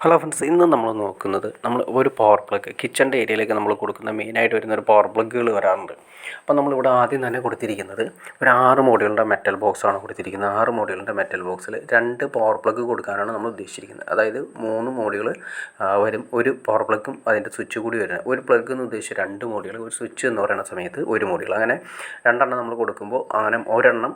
Hello friends, ഇന്ന് നമ്മൾ നോക്കുന്നത് ഒരു പവർ പ്ലഗ് കിച്ചൻ്റെ ഏരിയയിലേക്ക് നമ്മൾ കൊടുക്കുന്ന മെയിനായിട്ട് വരുന്ന ഒരു പവർ പ്ലഗ്ഗുകൾ വരാറുണ്ട്. അപ്പോൾ നമ്മളിവിടെ ആദ്യം തന്നെ കൊടുത്തിരിക്കുന്നത് ഒരു 6 മോഡ്യൂളിൻ്റെ മെറ്റൽ ബോക്സാണ് കൊടുത്തിരിക്കുന്നത്. 6 മോഡ്യൂളിൻ്റെ മെറ്റൽ ബോക്സിൽ 2 പവർ പ്ലഗ് കൊടുക്കാനാണ് നമ്മൾ ഉദ്ദേശിച്ചിരിക്കുന്നത്. അതായത് 3 മോഡ്യൂൾ വരും, ഒരു പവർ പ്ലഗും അതിൻ്റെ സ്വിച്ച് കൂടി വരുന്നത്. ഒരു പ്ലഗ് എന്ന് ഉദ്ദേശിച്ച് 2 മോഡ്യൂൾ, ഒരു സ്വിച്ച് എന്ന് പറയുന്ന സമയത്ത് ഒരു മോഡ്യൂൾ, അങ്ങനെ 2 എണ്ണം നമ്മൾ കൊടുക്കുമ്പോൾ അങ്ങനെ ഒരെണ്ണം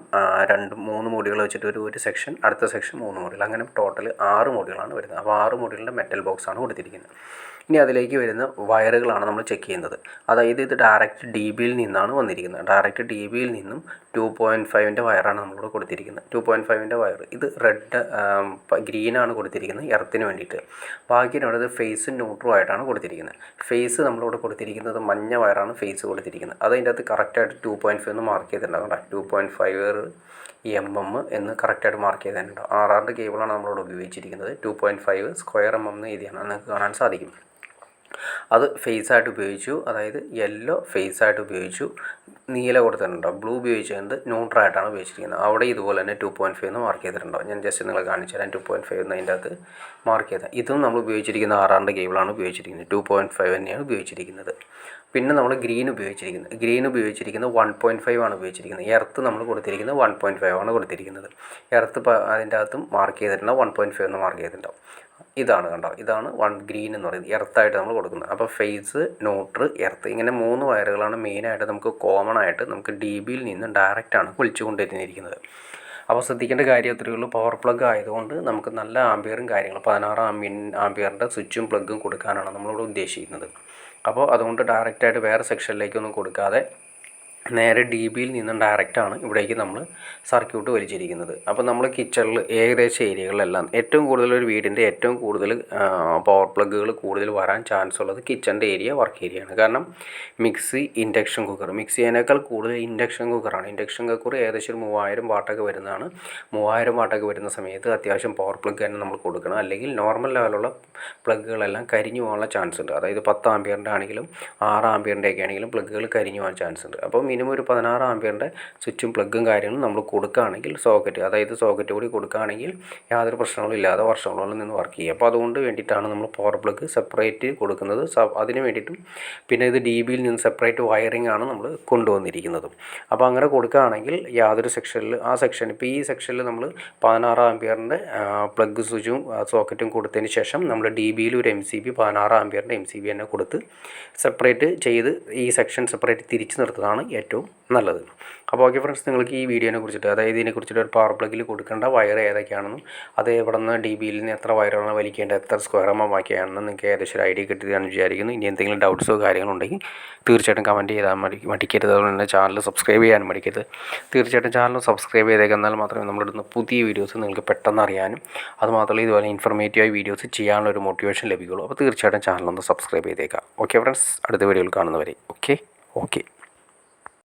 3 മോഡ്യൂൾ വെച്ചിട്ട് ഒരു സെക്ഷൻ, അടുത്ത സെക്ഷൻ 3 മോഡ്യൂൾ, അങ്ങനെ ടോട്ടൽ 6 മോഡ്യൂളാണ് വരുന്നത്. അപ്പോൾ 6 മോഡ്യൂളിൻ്റെ മെറ്റൽ ബോക്സാണ് കൊടുത്തിരിക്കുന്നത്. ഇനി അതിലേക്ക് വരുന്ന വയറുകളാണ് നമ്മൾ ചെക്ക് ചെയ്യുന്നത്. അതായത് ഇത് ഡയറക്റ്റ് ഡി ബിയിൽ നിന്നാണ് വന്നിരിക്കുന്നത്. ഡയറക്റ്റ് ഡി ബിയിൽ നിന്നും 2.5ൻ്റെ വയറാണ് നമ്മളിവിടെ കൊടുത്തിരിക്കുന്നത്. 2.5ൻ്റെ വയർ ഇത് ഗ്രീനാണ് കൊടുത്തിരിക്കുന്നത് എർത്തിന് വേണ്ടിയിട്ട്. ബാക്കിയുള്ളത് ഫേസും ന്യൂട്രും ആയിട്ടാണ് കൊടുത്തിരിക്കുന്നത്. ഫേസ് നമ്മളിവിടെ കൊടുത്തിരിക്കുന്നത് മഞ്ഞ വയറാണ് ഫേസ് കൊടുത്തിരിക്കുന്നത്. അതതിൻ്റെ അകത്ത് കറക്റ്റായിട്ട് 2.5 എന്ന് മാർക്ക് ചെയ്തിട്ടുണ്ടാകും. 2.5 എന്ന് കറക്റ്റായിട്ട് മാർക്ക് ചെയ്തിട്ടുണ്ടാകും. 6 കേബിളാണ് നമ്മളിവിടെ ഉപയോഗിച്ചിരിക്കുന്നത്. 2.5 സ്ക്വയർ എന്ന് എഴുതിയാണ് നിങ്ങൾക്ക് കാണാൻ സാധിക്കും. അത് ഫേസായിട്ട് ഉപയോഗിച്ചു, അതായത് യെല്ലോ ഫേസായിട്ട് ഉപയോഗിച്ചു. നീല കൊടുത്തിട്ടുണ്ടാവും. ബ്ലൂ ഉപയോഗിച്ചിട്ടുണ്ട്, ന്യൂട്രായിട്ടാണ് ഉപയോഗിച്ചിരിക്കുന്നത്. അവിടെ ഇതുപോലെ തന്നെ 2.5 എന്ന് മാർക്ക് ചെയ്തിട്ടുണ്ടാവും. ഞാൻ ജസ്റ്റ് നിങ്ങളെ കാണിച്ചു തരാം. 2.5 എന്ന് അതിൻ്റെ അകത്ത് മാർക്ക് ചെയ്താൽ ഇതും നമ്മൾ ഉപയോഗിച്ചിരിക്കുന്ന 6 കേബിളാണ് ഉപയോഗിച്ചിരിക്കുന്നത്. 2.5 തന്നെയാണ് ഉപയോഗിച്ചിരിക്കുന്നത്. പിന്നെ നമ്മൾ ഗ്രീൻ ഉപയോഗിച്ചിരിക്കുന്നത് 1.5 ആണ് ഉപയോഗിച്ചിരിക്കുന്നത്. എർത്ത് നമ്മൾ കൊടുത്തിരിക്കുന്നത് 1.5 ആണ് കൊടുത്തിരിക്കുന്നത്. എർത്ത് അതിൻ്റെ അകത്തും മാർക്ക് ചെയ്തിട്ടുണ്ടാവും, 1.5 എന്ന് മാർക്ക് ചെയ്തിട്ടുണ്ടാവും. ഇതാണ് കണ്ടോ, ഇതാണ് ഗ്രീൻ എന്ന് പറയുന്നത്, എർത്തായിട്ട് നമ്മൾ കൊടുക്കുന്നത്. അപ്പോൾ ഫേസ്, ന്യൂട്ര്, എർത്ത്, ഇങ്ങനെ 3 വയറുകളാണ് മെയിനായിട്ട് നമുക്ക് കോമൺ ആയിട്ട് നമുക്ക് ഡി ബിയിൽ നിന്ന് ഡയറക്റ്റാണ് വിളിച്ചു കൊണ്ടിരിക്കുന്നത്. അപ്പോൾ ശ്രദ്ധിക്കേണ്ട കാര്യം അത്രയേ ഉള്ളൂ. പവർ പ്ലഗ് ആയതുകൊണ്ട് നമുക്ക് നല്ല ആംബിയറും കാര്യങ്ങളും 16 ആംബിയറിൻ്റെ സ്വിച്ചും പ്ലഗും കൊടുക്കാനാണ് നമ്മളിവിടെ ഉദ്ദേശിക്കുന്നത്. അപ്പോൾ അതുകൊണ്ട് ഡയറക്റ്റായിട്ട് വേറെ സെക്ഷനിലേക്കൊന്നും കൊടുക്കാതെ നേരെ ഡി ബിയിൽ നിന്നും ഡയറക്റ്റാണ് ഇവിടേക്ക് നമ്മൾ സർക്യൂട്ട് വലിച്ചിരിക്കുന്നത്. അപ്പോൾ നമ്മൾ കിച്ചണിൽ ഏകദേശം ഏരിയകളിലെല്ലാം ഏറ്റവും കൂടുതൽ ഒരു വീടിൻ്റെ ഏറ്റവും കൂടുതൽ പവർ പ്ലഗുകൾ കൂടുതൽ വരാൻ ചാൻസ് ഉള്ളത് കിച്ചൻ്റെ ഏരിയ, വർക്ക് ഏരിയയാണ്. കാരണം മിക്സി, ഇൻഡക്ഷൻ കുക്കർ, മിക്സി അതിനേക്കാൾ കൂടുതൽ ഇൻഡക്ഷൻ കുക്കറാണ്. ഇൻഡക്ഷൻ കുക്കർ ഏകദേശം 3000 വാട്ടൊക്കെ വരുന്നതാണ്. 3000 വാട്ടൊക്കെ വരുന്ന സമയത്ത് അത്യാവശ്യം പവർ പ്ലഗ് തന്നെ നമ്മൾ കൊടുക്കണം. അല്ലെങ്കിൽ നോർമൽ ലെവലുള്ള പ്ലഗുകളെല്ലാം കരിഞ്ഞു പോകാനുള്ള ചാൻസ് ഉണ്ട്. അതായത് 10 ആംബിയറിൻ്റെ ആണെങ്കിലും 6 ആംബിയറിൻ്റെ ഒക്കെ ആണെങ്കിലും പ്ലഗുകൾ കരിഞ്ഞു പോകാൻ ചാൻസ് ഉണ്ട്. അപ്പോൾ മിനിമം ഒരു 16 ആംബിയറിൻ്റെ സ്വിച്ചും പ്ലഗും കാര്യങ്ങളും നമ്മൾ കൊടുക്കുകയാണെങ്കിൽ സോക്കറ്റ് കൂടി കൊടുക്കുകയാണെങ്കിൽ യാതൊരു പ്രശ്നങ്ങളും ഇല്ലാതെ വർഷങ്ങളോളം നിന്ന് വർക്ക് ചെയ്യും. അപ്പോൾ അതുകൊണ്ട് വേണ്ടിയിട്ടാണ് നമ്മൾ പവർ പ്ലഗ് സെപ്പറേറ്റ് കൊടുക്കുന്നത്. അതിന് വേണ്ടിയിട്ടും പിന്നെ ഇത് ഡി ബിയിൽ നിന്ന് സെപ്പറേറ്റ് വയറിംഗ് ആണ് നമ്മൾ കൊണ്ടുവന്നിരിക്കുന്നത്. അപ്പോൾ അങ്ങനെ കൊടുക്കുകയാണെങ്കിൽ യാതൊരു ഇപ്പോൾ ഈ സെക്ഷനിൽ നമ്മൾ 16 ആംബിയറിൻ്റെ പ്ലഗ് സ്വിച്ചും സോക്കറ്റും കൊടുത്തതിന് ശേഷം നമ്മൾ ഡി ബിയിൽ ഒരു MCB 16 ആംബിയറിൻ്റെ MCB തന്നെ കൊടുത്ത് സെപ്പറേറ്റ് ചെയ്ത് ഈ സെക്ഷൻ സെപ്പറേറ്റ് തിരിച്ചു നിർത്തുന്നതാണ് ഏറ്റവും നല്ലത്. അപ്പോൾ ഓക്കെ ഫ്രണ്ട്സ്, നിങ്ങൾക്ക് ഈ വീഡിയോനെ കുറിച്ചിട്ട്, അതായത് ഇതിനെക്കുറിച്ചിട്ട് ഒരു പവർ പ്ലഗിൽ കൊടുക്കേണ്ട വയർ ഏതൊക്കെയാണെന്നും അത് എവിടെ നിന്ന് ഡി ബിയിൽ നിന്ന് എത്ര വയറുകളാണ് വലിക്കേണ്ടത്, എത്ര സ്ക്വയർ ബാക്കിയാണെന്നും നിങ്ങൾക്ക് ഏകദേശം ഒരു ഐഡിയ കിട്ടിയതാണെന്ന് വിചാരിക്കുന്നു. ഇനി എന്തെങ്കിലും ഡൗട്ട്സോ കാര്യങ്ങളുണ്ടെങ്കിൽ തീർച്ചയായിട്ടും കമൻറ്റ് ചെയ്താൽ മടിക്കരുത്. അതുപോലെ തന്നെ ചാനൽ സബ്സ്ക്രൈബ് ചെയ്യാനും മടിക്കരുത്. തീർച്ചയായിട്ടും ചാനൽ സബ്സ്ക്രൈബ് ചെയ്തേക്കാം. എന്നാൽ മാത്രമേ നമ്മളിടുന്ന പുതിയ വീഡിയോസ് നിങ്ങൾക്ക് പെട്ടെന്ന് അറിയാനും അതുമാത്രമല്ല ഇതുപോലെ ഇൻഫർമേറ്റീവായ വീഡിയോസ് ചെയ്യാനുള്ള ഒരു മോട്ടിവേഷൻ ലഭിക്കുള്ളൂ. അപ്പോൾ തീർച്ചയായിട്ടും ചാനലൊന്ന് സബ്സ്ക്രൈബ് ചെയ്തേക്കാം. ഓക്കെ ഫ്രണ്ട്സ്, അടുത്ത വീഡിയോയിൽ കാണുന്നവരെ ഓക്കെ.